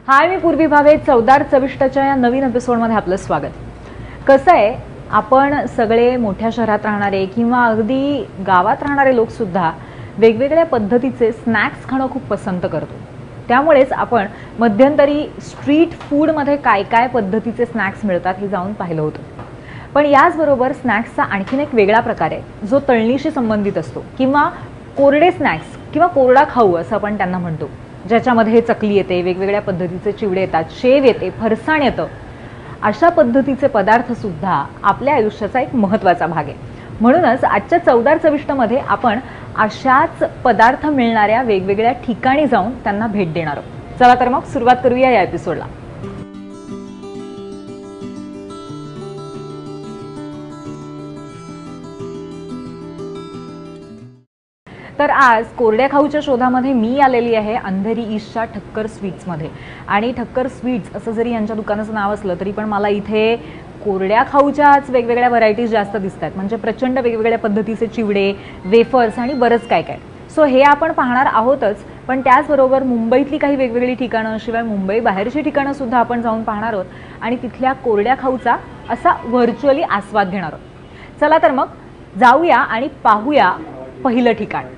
हाय, मी पूर्वी भावे. चवदार चविष्टच्या या नवीन एपिसोडमध्ये आपलं स्वागत. कसं आहे, आपण सगळे मोठ्या शहरात राहणारे किंवा अगदी गावात राहणारे लोक सुद्धा वेगवेगळ्या पद्धतीचे स्नॅक्स खाणं खूप पसंत करतो. त्यामुळेच आपण मध्यंतरी स्ट्रीट फूडमध्ये काय काय पद्धतीचे स्नॅक्स मिळतात हे जाऊन पाहिलं होतं. पण याचबरोबर स्नॅक्सचा आणखीन एक वेगळा प्रकार आहे जो तळणीशी संबंधित असतो किंवा कोरडे स्नॅक्स किंवा कोरडा खाऊ असं आपण त्यांना म्हणतो, ज्याच्यामध्ये चकली येते, वेगवेगळ्या पद्धतीचे चिवडे येतात, शेव येते, फरसाण येतं. अशा पद्धतीचे पदार्थ सुद्धा आपल्या आयुष्याचा एक महत्त्वाचा भाग आहे. म्हणूनच आजच्या चवदार चविष्टमध्ये आपण अशाच पदार्थ मिळणाऱ्या वेगवेगळ्या ठिकाणी जाऊन त्यांना भेट देणार आहोत. चला तर मग सुरुवात करूया या एपिसोडला. तर आज कोरड्या खाऊच्या शोधामध्ये मी आलेली आहे अंधेरी ईस्टच्या ठक्कर स्वीट्समध्ये. आणि ठक्कर स्वीट्स असं जरी यांच्या दुकानाचं नाव असलं तरी पण मला इथे कोरड्या खाऊच्याच वेगवेगळ्या व्हरायटीज जास्त दिसतात. म्हणजे प्रचंड वेगवेगळ्या पद्धतीचे चिवडे, वेफर्स आणि बरंच काय काय. सो हे आपण पाहणार आहोतच, पण त्याचबरोबर मुंबईतली काही वेगवेगळी ठिकाणं, शिवाय मुंबई बाहेरची ठिकाणं सुद्धा आपण जाऊन पाहणार आहोत आणि तिथल्या कोरड्या खाऊचा असा व्हर्च्युअली आस्वाद घेणार आहोत. चला तर मग जाऊया आणि पाहूया पहिलं ठिकाण.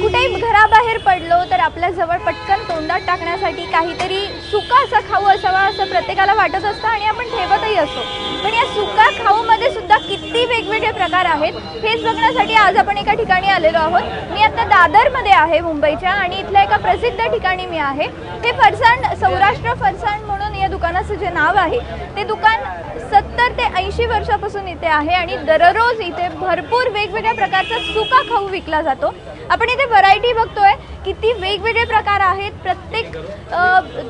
कुठेही घराबाहेर पडलो तर आपल्या जवळ पटकन तोंडात टाकण्यासाठी काहीतरी सुका असा खाऊ असावा असं प्रत्येकाला वाटत असतं आणि आपण ठेवतही असतो. पण या सुका खाऊमध्ये सुद्धा किती वेगवेगळे प्रकार आहेत हेच बघण्यासाठी आज आपण एका ठिकाणी आलेलो आहोत. मी आता दादरमध्ये आहे मुंबईच्या, आणि इथल्या एका प्रसिद्ध ठिकाणी मी आहे. हे फरसाण, सौराष्ट्र फरसाण म्हणून या दुकानाचं जे नाव आहे, ते दुकान 70 ते 80 वर्षापासून इथे आहे आणि दररोज इथे भरपूर वेगवेगळ्या प्रकारचा सुका खाऊ विकला जातो. आपण इथे व्हरायटी बघतोय, किती वेगवेगळे प्रकार आहेत. प्रत्येक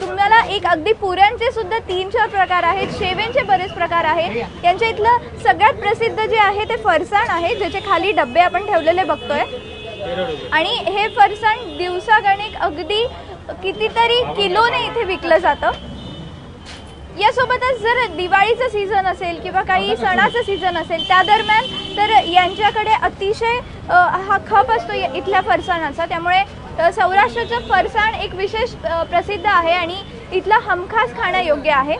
तुम्हाला एक अगदी पुऱ्यांचे सुद्धा 3-4 प्रकार आहेत, शेवेंचे बरेच प्रकार आहेत. यांच्या इथलं सगळ्यात प्रसिद्ध जे आहे ते फरसाण आहे, ज्याचे खाली डब्बे आपण ठेवलेले बघतोय. आणि हे फरसाण दिवसागणिक अगदी कितीतरी किलोने इथे विकलं जातं. यासोबतच जर दिवाळीचं सीझन असेल किंवा काही सणाचं सीझन असेल त्या दरम्यान तर यांच्याकडे अतिशय हा खप असतो इथल्या फरसाणाचा. त्यामुळे सौराष्ट्राचं फरसाण एक विशेष प्रसिद्ध आहे आणि इथला हमखास खाण्यायोग्य आहे.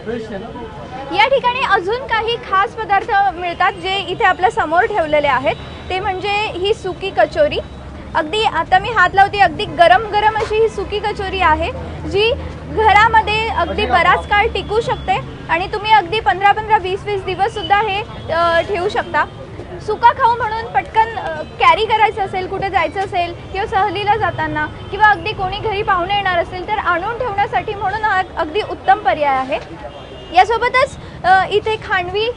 या ठिकाणी अजून काही खास पदार्थ मिळतात जे इथे आपल्या समोर ठेवलेले आहेत. ते म्हणजे ही सुकी कचोरी. अगदी आता मी हात लावते, अगदी गरम गरम अशी ही सुकी कचोरी आहे, जी घरामध्ये अगदी बराच काळ टिकू शकते आणि तुम्ही अगदी 15-15, 20-20 दिवस सुद्धा हे ठेवू शकता. सुका खाऊ म्हणून पटकन कॅरी करायचं असेल, कुठे जायचं असेल किंवा सहलीला जाताना किंवा अगदी कोणी घरी पाहुणे येणार असेल तर आणून ठेवण्यासाठी म्हणून हा अगदी उत्तम पर्याय आहे. यासोबतच इथे खांडवी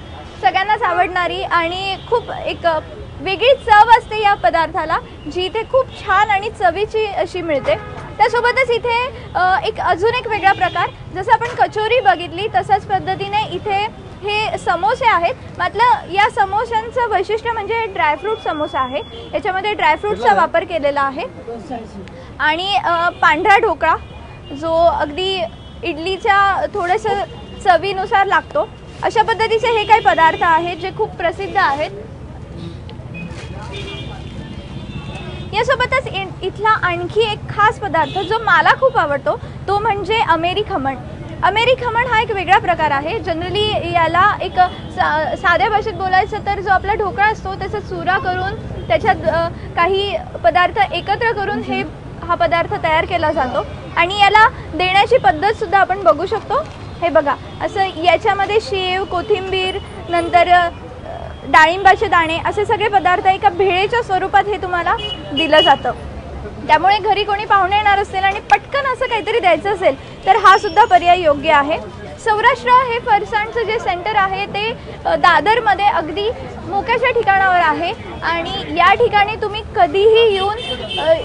सगळ्यांनाच आवडणारी आणि खूप एक वेगळी चव असते या पदार्थाला, जी इथे खूप छान आणि चवीची अशी मिळते. त्यासोबतच इथे अजून एक वेगळा प्रकार, जसं आपण कचोरी बघितली तशाच पद्धतीने इथे हे समोसे आहेत. मात्र या समोस्यांचं वैशिष्ट्य म्हणजे ड्रायफ्रूट समोसा आहे. याच्यामध्ये ड्रायफ्रूटचा वापर केलेला आहे. आणि पांढरा ढोकळा, जो अगदी इडलीच्या थोडंसं चवीनुसार लागतो. अशा पद्धतीचे हे काही पदार्थ आहेत जे खूप प्रसिद्ध आहेत. यासोबतच इथला आणखी एक खास पदार्थ जो मला खूप आवडतो तो म्हणजे अमेरी खमण. अमेरी खमण हा एक वेगळा प्रकार आहे. जनरली याला एक साध्या भाषेत बोलायचं तर जो आपला ढोकळा असतो त्याचा चुरा करून त्याच्यात काही पदार्थ एकत्र करून हा पदार्थ तयार केला जातो. आणि याला देण्याची पद्धत सुद्धा आपण बघू शकतो. हे बघा, असं याच्यामध्ये शेव, कोथिंबीर, नंतर डाळिंबाचे दाणे असे सगळे पदार्थ एका भेळेच्या स्वरूपात हे तुम्हाला दिलं जातं. त्यामुळे घरी कोणी पाहुणे येणार असेल आणि पटकन असं काहीतरी द्यायचं असेल तर हा सुद्धा पर्याय योग्य आहे. सौराष्ट्र हे फरसाणचं जे सेंटर आहे ते दादरमध्ये अगदी मोक्याच्या ठिकाणावर आहे आणि या ठिकाणी तुम्ही कधीही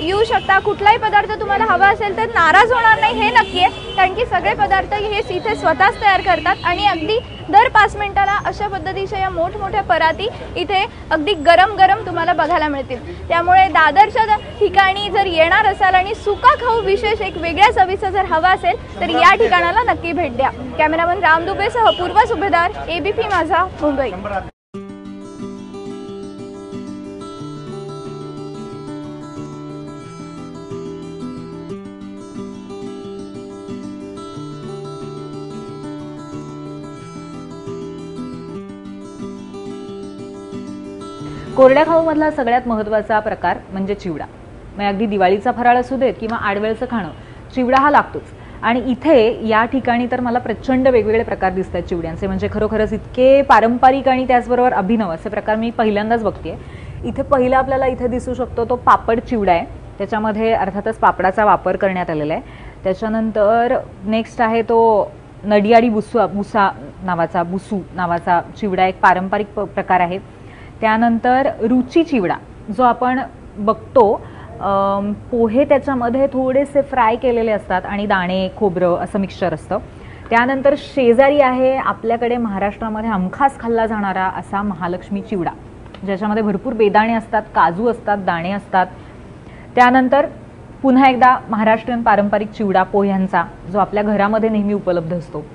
येऊ शकता. कुठलाही पदार्थ तुम्हाला हवा असेल तर नाराज होणार नाही हे नक्की आहे, कारण की सगळे पदार्थ हे इथे स्वतःच तयार करतात आणि अगदी दर 5 मिनिटाला अशा पद्धतीच्या या मोठमोठ्या पराती इथे अगदी गरम गरम तुम्हाला बघायला मिळतील। त्यामुळे दादरच्या ठिकाणी जर येणार असाल आणि सुका खाऊ विशेष एक वेगळ्या चवीचा जर हवा असेल तर या ठिकाणाला नक्की भेट द्या। कॅमेरामन राम दुबेसह पूर्वा सुभेदार, ABP माझा, मुंबई। कोरड्या खाऊमधला सगळ्यात महत्त्वाचा प्रकार म्हणजे चिवडा। मग अगदी दिवाळीचा फराळ असू देत किंवा आडवेळचं खाणं, चिवडा हा लागतोच। आणि इथे या ठिकाणी तर मला प्रचंड वेगवेगळे प्रकार दिसतात चिवड्यांचे, म्हणजे खरोखरच इतके पारंपरिक आणि त्याचबरोबर अभिनव असे प्रकार मी पहिल्यांदाच बघतेय। इथे पहिला आपल्याला इथे दिसू शकतो तो पापड चिवडा आहे, त्याच्यामध्ये अर्थातच पापडाचा वापर करण्यात आलेला आहे। त्याच्यानंतर नेक्स्ट आहे तो नडियाडी बुसू नावाचा चिवडा, एक पारंपरिक प्रकार आहे। त्यानंतर रुची चिवडा जो आपण बघतो, पोहे त्याच्यामध्ये थोडेसे फ्राय केलेले असतात आणि दाणे खोबरं असं मिक्सचर असतं। त्यानंतर शेजारी आहे आपल्याकडे महाराष्ट्रामध्ये हमखास खाल्ला जाणारा असा महालक्ष्मी चिवडा, ज्याच्यामध्ये भरपूर बेदाणे असतात, काजू असतात, दाणे असतात। त्यानंतर पुन्हा एकदा महाराष्ट्रीयन पारंपरिक चिवडा पोह्यांचा, जो आपल्या घरामध्ये नेहमी उपलब्ध असतो।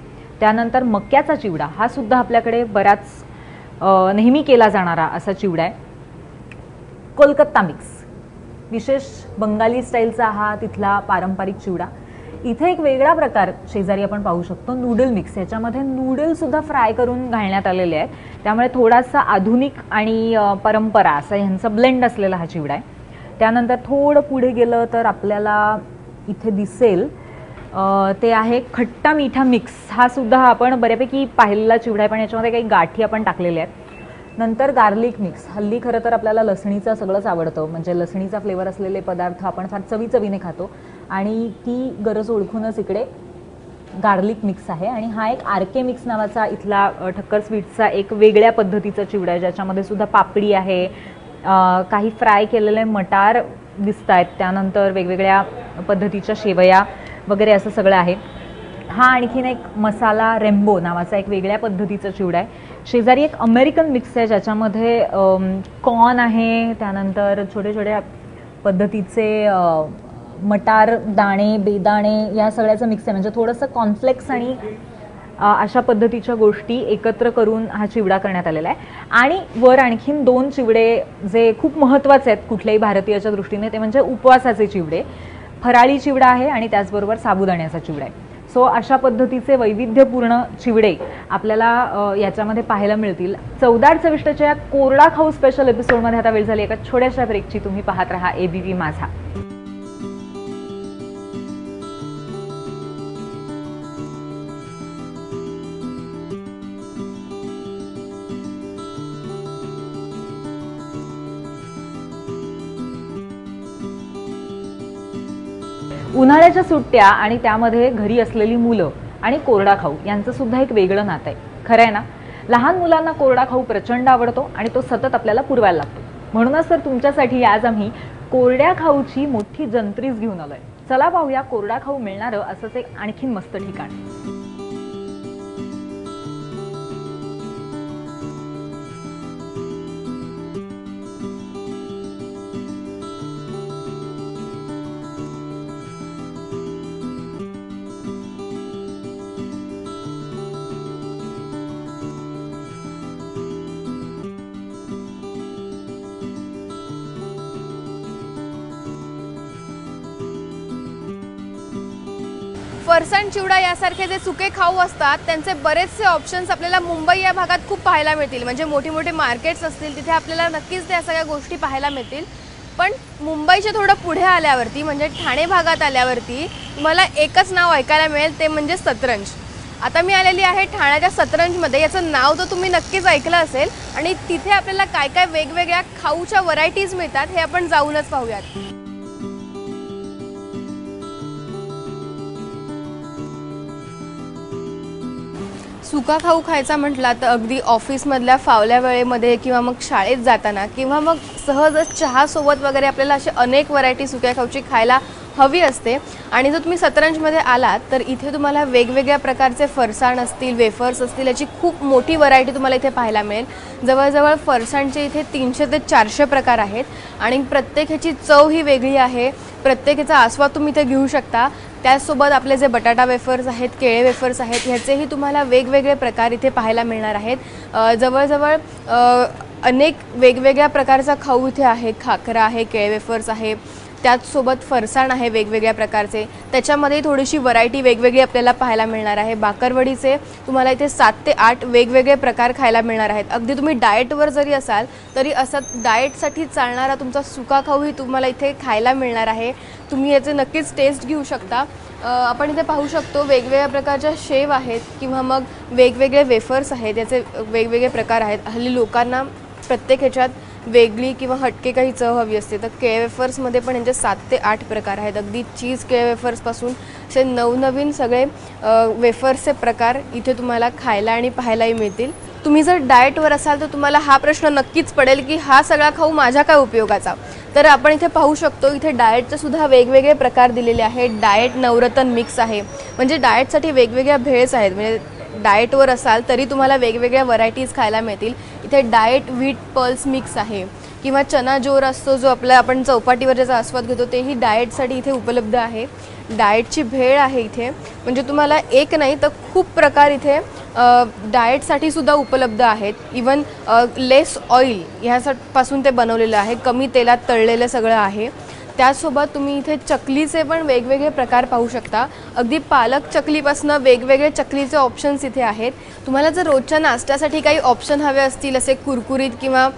त्यानंतर मक्याचा चिवडा, हा सुद्धा आपल्याकडे बराच नेहमी केला जाणारा असा चिवडा आहे। कोलकाता मिक्स, विशेष बंगाली स्टाईलचा हा तिथला पारंपरिक चिवडा। इथे एक वेगळा प्रकार शेजारी आपण पाहू शकतो, नूडल मिक्स, याच्यामध्ये नूडल सुद्धा फ्राय करून घालण्यात आलेले आहेत, त्यामुळे थोडासा आधुनिक आणि परंपरा असा ह्यांचा ब्लेंड असलेला हा चिवडा आहे। त्यानंतर थोडं पुढे गेलं तर आपल्याला इथे दिसेल ते आहे खट्टा मीठा मिक्स, हा सुद्धा आपण बऱ्यापैकी पाहिलेला चिवडा आहे, पण याच्यामध्ये काही गाठी आपण टाकलेल्या आहेत। नंतर गार्लिक मिक्स, हल्ली खरं तर आपल्याला लसणीचं सगळंच आवडतं, म्हणजे लसणीचा फ्लेवर असलेले पदार्थ आपण फार चवीने खातो, आणि ती गरज ओळखूनच इकडे गार्लिक मिक्स आहे। आणि हा एक RK मिक्स नावाचा इथला ठक्कर स्वीट्सचा एक वेगळ्या पद्धतीचा चिवडा आहे, ज्याच्यामध्ये सुद्धा पापडी आहे, काही फ्राय केलेले मटार दिसत आहेत, त्यानंतर वेगवेगळ्या पद्धतीच्या शेवया वगैरे असं सगळं आहे। हा आणखीन एक मसाला रेम्बो नावाचा एक वेगळ्या पद्धतीचा चिवडा आहे। शेजारी एक अमेरिकन मिक्स आहे, ज्याच्यामध्ये कॉर्न आहे, त्यानंतर छोटे छोटे पद्धतीचे मटार दाणे बेदाणे या सगळ्याचं मिक्स आहे, म्हणजे थोडंसं कॉर्नफ्लेक्स आणि अशा पद्धतीच्या गोष्टी एकत्र करून हा चिवडा करण्यात आलेला आहे। आणि वर आणखीन 2 चिवडे जे खूप महत्त्वाचे आहेत कुठल्याही भारतीयाच्या दृष्टीने, ते म्हणजे उपवासाचे चिवडे, फराळी चिवडा आहे आणि त्याचबरोबर साबुदाण्याचा चिवडा आहे। सो अशा पद्धतीचे वैविध्यपूर्ण चिवडे आपल्याला याच्यामध्ये पाहायला मिळतील। चवदार चविष्टच्या या कोरडा खाऊ स्पेशल एपिसोडमध्ये आता वेळ झाली एका छोट्याशा ब्रेकची। तुम्ही पाहत रहा ABP माझा। उन्हाळ्याच्या सुट्ट्या आणि त्यामध्ये घरी असलेली मुलं आणि कोरडा खाऊ यांचं सुद्धा एक वेगळं नातं आहे, खरं आहे ना? लहान मुलांना कोरडा खाऊ प्रचंड आवडतो आणि तो सतत आपल्याला पुरवायला लागतो। म्हणूनच तर तुमच्यासाठी आज आम्ही कोरड्या खाऊची मोठी जंत्रीच घेऊन आलोय। चला पाहूया कोरडा खाऊ मिळणारं असंच एक आणखीन मस्त ठिकाण। फरसाण चिवडा यासारखे जे सुके खाऊ असतात त्यांचे बरेचसे ऑप्शन्स आपल्याला मुंबई या भागात खूप पाहायला मिळतील। म्हणजे मोठी मोठी मार्केट्स असतील तिथे आपल्याला नक्कीच त्या सगळ्या गोष्टी पाहायला मिळतील। पण मुंबईच्या थोडं पुढे आल्यावरती म्हणजे ठाणे भागात आल्यावरती मला एकच नाव ऐकायला मिळेल, ते म्हणजे सतरंज। आता मी आलेली आहे ठाण्याच्या सतरंजमध्ये। याचं नाव तर तुम्ही नक्कीच ऐकलं असेल आणि तिथे आपल्याला काय काय वेगवेगळ्या खाऊच्या व्हरायटीज मिळतात हे आपण जाऊनच पाहूयात। सुका खाऊ खायचा म्हटला तर अगदी ऑफिसमधल्या फावल्या वेळेमध्ये किंवा मग शाळेत जाताना किंवा मग सहजच चहा सोबत वगैरे आपल्याला असे अनेक व्हरायटी सुक्या खाऊची खायला हवी असते। आणि जर तुम्ही सतरंजमध्ये आलात तर इथे तुम्हाला वेगवेगळ्या प्रकारचे फरसाण असतील, वेफर्स असतील, याची खूप मोठी व्हरायटी तुम्हाला इथे पाहायला मिळेल। जवळजवळ फरसाणचे इथे 300 ते 400 प्रकार आहेत आणि प्रत्येक ह्याची चव ही वेगळी आहे, प्रत्येकाचा आस्वाद तुम्ही इथे घेऊ शकता। त्याचसोबत आपले जे बटाटा वेफर्स आहेत, केळे वेफर्स आहेत, ह्याचेही तुम्हाला वेगवेगळे प्रकार इथे पाहायला मिळणार आहेत। जवळजवळ अनेक वेगवेगळ्या प्रकारचा खाऊ इथे आहे, खाकरा आहे, केळे वेफर्स आहे, त्याचसोबत फरसाण आहे वेगवेगळ्या प्रकारचे, त्याच्यामध्ये थोडीशी व्हरायटी वेगवेगळी आपल्याला पाहायला मिळणार आहे। बाकरवडीचे तुम्हाला इथे 7 ते 8 वेगवेगळे प्रकार खायला मिळणार आहेत। अगदी तुम्ही डाएटवर जरी असाल तरी असं डाएटसाठी चालणारा तुमचा सुका खाऊही तुम्हाला इथे खायला मिळणार आहे। तुम्ही याचे नक्कीच टेस्ट घेऊ शकता। आपण इथे पाहू शकतो वेगवेगळ्या प्रकारच्या शेव आहेत किंवा मग वेगवेगळे वेफर्स आहेत, याचे वेगवेगळे प्रकार आहेत। हल्ली लोकांना प्रत्येक ह्याच्यात वेगळी किंवा हटके काही चव हवी असते, तर केळे वेफर्समध्ये पण यांचे 7 ते 8 प्रकार आहेत। अगदी चीज केळे वेफर्सपासून असे नवनवीन सगळे वेफर्सचे प्रकार इथे तुम्हाला खायला आणि पाहायलाही मिळतील। तुम्ही जर डाएटवर असाल तर तुम्हाला हा प्रश्न नक्कीच पडेल की हा सगळा खाऊ माझ्या काय उपयोगाचा। तर आपण इथे पाहू शकतो इथे डाएटचे सुद्धा वेगवेगळे प्रकार दिलेले आहेत। डाएट नवरत्न मिक्स आहे, म्हणजे डाएटसाठी वेगवेगळ्या भेळ्स आहेत, म्हणजे डाएटवर असाल तरी तुम्हाला वेगवेगळ्या व्हरायटीज खायला मिळतील। इथे डाएट व्हीट पल्स मिक्स आहे किंवा चना जोर असतो जो आपला आपण चौपाटीवर ज्याचा आस्वाद घेतो तेही डाएटसाठी इथे उपलब्ध आहे। डाएटची भेळ आहे इथे, म्हणजे तुम्हाला एक नाही तर खूप प्रकार इथे डाएटसाठी सुद्धा उपलब्ध आहेत। इवन लेस ऑइल ह्यापासून ते बनवलेलं आहे, कमी तेलात तळलेलं सगळं आहे। त्यासोबत तुम्ही इथे चकलीचे पण वेगवेगळे प्रकार पाहू शकता। अगदी पालक चकलीपासून वेगवेगळे चकलीचे ऑप्शन्स इथे आहेत। तुम्हाला जर रोजच्या नाश्त्यासाठी काही ऑप्शन हवे असतील असे कुरकुरीत किंवा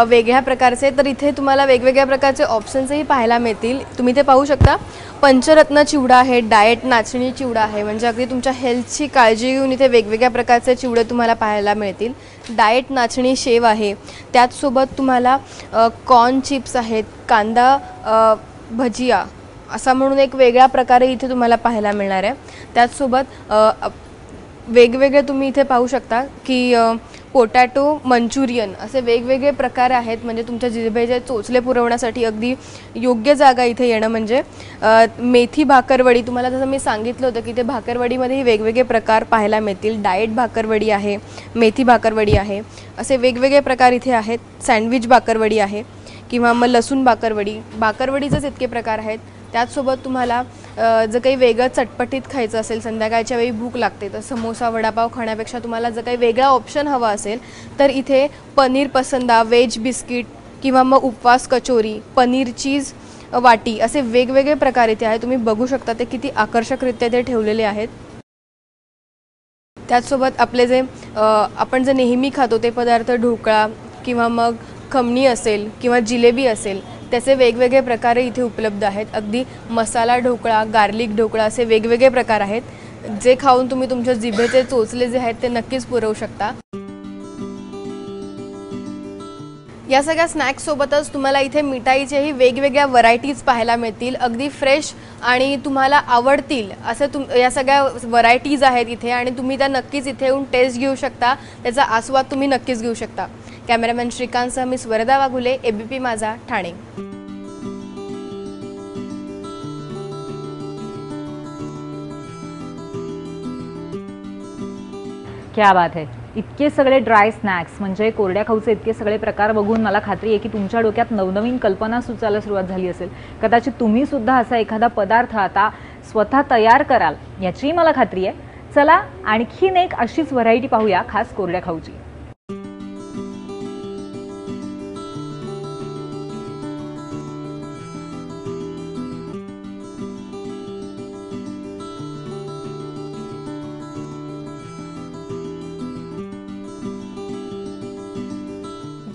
वेगळ्या प्रकारचे, तर इथे तुम्हाला वेगवेगळ्या प्रकारचे ऑप्शन्सही पाहायला मिळतील। तुम्ही ते पाहू शकता पंचरत्न चिवडा आहे, डाएट नाचणी चिवडा आहे, म्हणजे अगदी तुमच्या हेल्थची काळजी घेऊन इथे वेगवेगळ्या प्रकारचे चिवडे तुम्हाला पाहायला मिळतील। डाएट नाचणी शेव आहे, त्याचसोबत तुम्हाला कॉर्न चिप्स आहेत, कांदा भजिया असा म्हणून एक वेगळा प्रकारे इथे तुम्हाला पाहायला मिळणार आहे। त्याचसोबत वेगवेगळे तुम्ही इथे पाहू शकता की पोटॅटो मंचुरियन असे वेगवेगळे प्रकार आहेत, म्हणजे तुमच्या जिभेचे चोचले पुरवण्यासाठी अगदी योग्य जागा इथे येणं। म्हणजे मेथी भाकरवडी, तुम्हाला जसं मी सांगितलं होतं की ते भाकरवडीमध्येही वेगवेगळे प्रकार पाहायला मिळतील। डाएट भाकरवडी आहे, मेथी भाकरवडी आहे, असे वेगवेगळे प्रकार इथे आहेत। सँडविच भाकरवडी आहे किंवा मग लसूण भाकरवडी, भाकरवडीचेच इतके प्रकार आहेत। त्याचसोबत तुम्हाला जर काही वेगळं चटपटीत खायचं असेल, संध्याकाळच्या वेळी भूक लागते, तर समोसा वडापाव खाण्यापेक्षा तुम्हाला जर काही वेगळा ऑप्शन हवा असेल तर इथे पनीर पसंदा, वेज बिस्किट किंवा मग उपवास कचोरी, पनीर चीज वाटी असे वेगवेगळे प्रकार इथे आहेत। तुम्ही बघू शकता ते किती आकर्षकरित्या ते ठेवलेले आहेत। त्याचसोबत आपले जे आपण जे नेहमी खातो ते पदार्थ, ढोकळा किंवा मग खमणी असेल किंवा जिलेबी असेल, त्याचे वेगवेगळे प्रकार इथे उपलब्ध आहेत। अगदी मसाला ढोकळा, गार्लिक ढोकळा असे वेगवेगळे प्रकार आहेत, जे खाऊन तुम्ही तुमच्या जिभेचे चोचले जे आहेत ते नक्कीच पुरवू शकता। या सगळ्या स्नॅक्स सोबतच तुम्हाला इथे मिठाईचेही वेगवेगळ्या व्हरायटीज पाहायला मिळतील, अगदी फ्रेश आणि तुम्हाला आवडतील असे या सगळ्या व्हरायटीज आहेत इथे, आणि तुम्ही त्या नक्कीच इथे येऊन टेस्ट घेऊ शकता, त्याचा आस्वाद तुम्ही नक्कीच घेऊ शकता। कॅमेरामॅन श्रीकांतसह मी स्वरदा वाघुले, एबीपी माझा, ठाणे। क्या बात है, इतके सगळे ड्राय स्नॅक्स म्हणजे कोरड्या खाऊचे इतके सगळे प्रकार बघून मला खात्री आहे की तुमच्या डोक्यात नवनवीन कल्पना सुचायला सुरुवात झाली असेल। कदाचित तुम्ही सुद्धा असा एखादा पदार्थ आता स्वतः तयार कराल याची मला खात्री आहे। चला आणखीन एक अशीच व्हरायटी पाहूया खास कोरड्या खाऊची।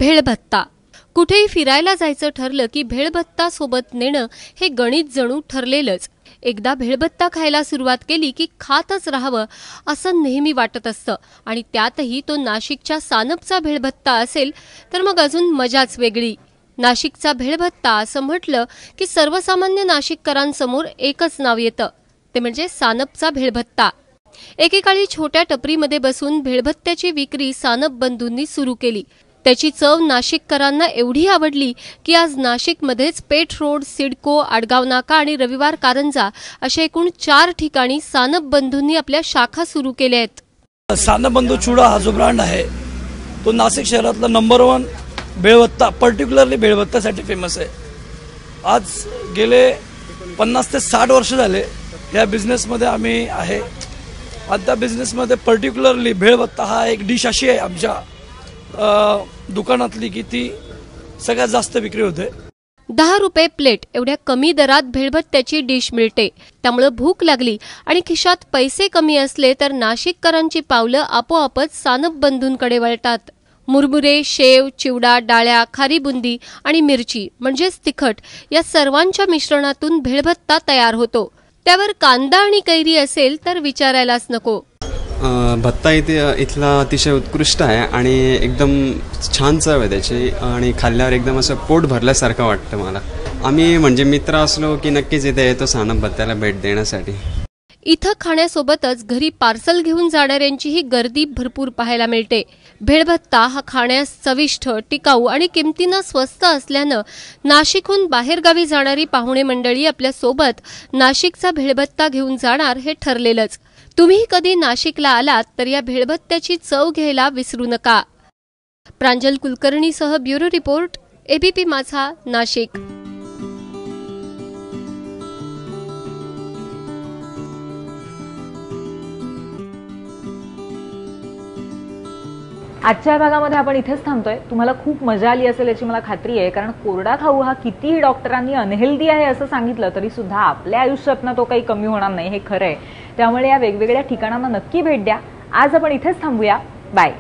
भेळभत्ता। कुठेही फिरायला जायचं ठरलं की भेळभत्ता सोबत नेणं हे गणित जणू ठरलेलंच। एकदा भेळभत्ता खायला सुरुवात केली की खातच राहावं असं नेहमी वाटत असतं, आणि त्यातही तो नाशिकच्या सानपचा भेळभत्ता असेल तर मग अजून मजाच वेगळी। नाशिकचा भेळभत्ता असं म्हटलं की सर्वसामान्य नाशिककरांसमोर एकच नाव येतं, ते म्हणजे सानपचा भेळभत्ता। एकेकाळी छोट्या टपरीमध्ये बसून भेळभत्त्याची विक्री सानप बंधूंनी सुरू केली। त्याची चव नाशिककरांना एवढी आवडली की आज नाशिकमध्येच पेठ रोड, सिडको, आडगाव नाका आणि रविवार कारंजा अशा एकूण 4 ठिकाणी सानप बंधूंनी आपल्या शाखा सुरू केल्या आहेत. सानप बंधू चुडा हा जो ब्रँड आहे तो नाशिक शहरातला नंबर 1 भेळभत्ता, पर्टिक्युलरली भेळभत्त्यासाठी फेमस आहे. आज गेले 50 ते 60 वर्ष झाले या बिझनेसमध्ये आम्ही आहे. आता त्या बिझनेसमध्ये पर्टिक्युलरली भेळभत्ता हा एक डिश अशी आहे आमच्या दुकानातली की ती सगळ्यात जास्त विक्री होते. 10 रुपये प्लेट एवढ्या कमी दरात भेळभत्त्याची डिश मिळते. त्यामुळे भूक लागली आणि खिशात पैसे कमी असले तर नाशिककरांची पावलं आपोआपच सानप बंधूंकडे वळतात. मुरमुरे, शेव, चिवडा, डाळ्या, खारी बुंदी आणि मिरची म्हणजेच तिखट या सर्वांच्या मिश्रणातून भेळभत्ता तयार होतो. त्यावर कांदा आणि कैरी असेल तर विचारायलाच नको. भत्ता इथला अतिशय उत्कृष्ट आहे आणि एकदम छान चव आहे त्याची आणि खाल्ल्यावर एकदम असं पोट भरल्यासारखं वाटतं मला. आम्ही म्हणजे मित्र असलो की नक्कीच इथे येतो सानप भत्त्याला भेट देण्यासाठी. इथं खाण्यासोबतच घरी पार्सल घेऊन जाणाऱ्यांचीही गर्दी भरपूर पाहायला मिळते. भेळभत्ता हा खाण्यास चविष्ट, टिकाऊ आणि किमतीनं स्वस्त असल्यानं नाशिकहून बाहेरगावी जाणारी पाहुणे मंडळी आपल्या सोबत नाशिकचा भेळभत्ता घेऊन जाणार हे ठरलेलंच. तुम्ही कधी नाशिकला आलात तर या भेळभत्त्याची चव घ्यायला विसरू नका. प्रांजल कुलकर्णीसह ब्युरो रिपोर्ट, एबीपी माझा, नाशिक. आजच्या भागामध्ये आपण इथेच थांबतोय. तुम्हाला खूप मजा आली असेल याची मला खात्री आहे, कारण कोरडा खाऊ हा कितीही डॉक्टरांनी अनहेल्दी आहे असं सांगितलं तरी सुद्धा आपल्या आयुष्यातनं तो काही कमी होणार नाही, हे खरं आहे. त्यामुळे या वेगवेगळ्या ठिकाणांना नक्की भेट द्या. आज आपण इथेच थांबूया. बाय.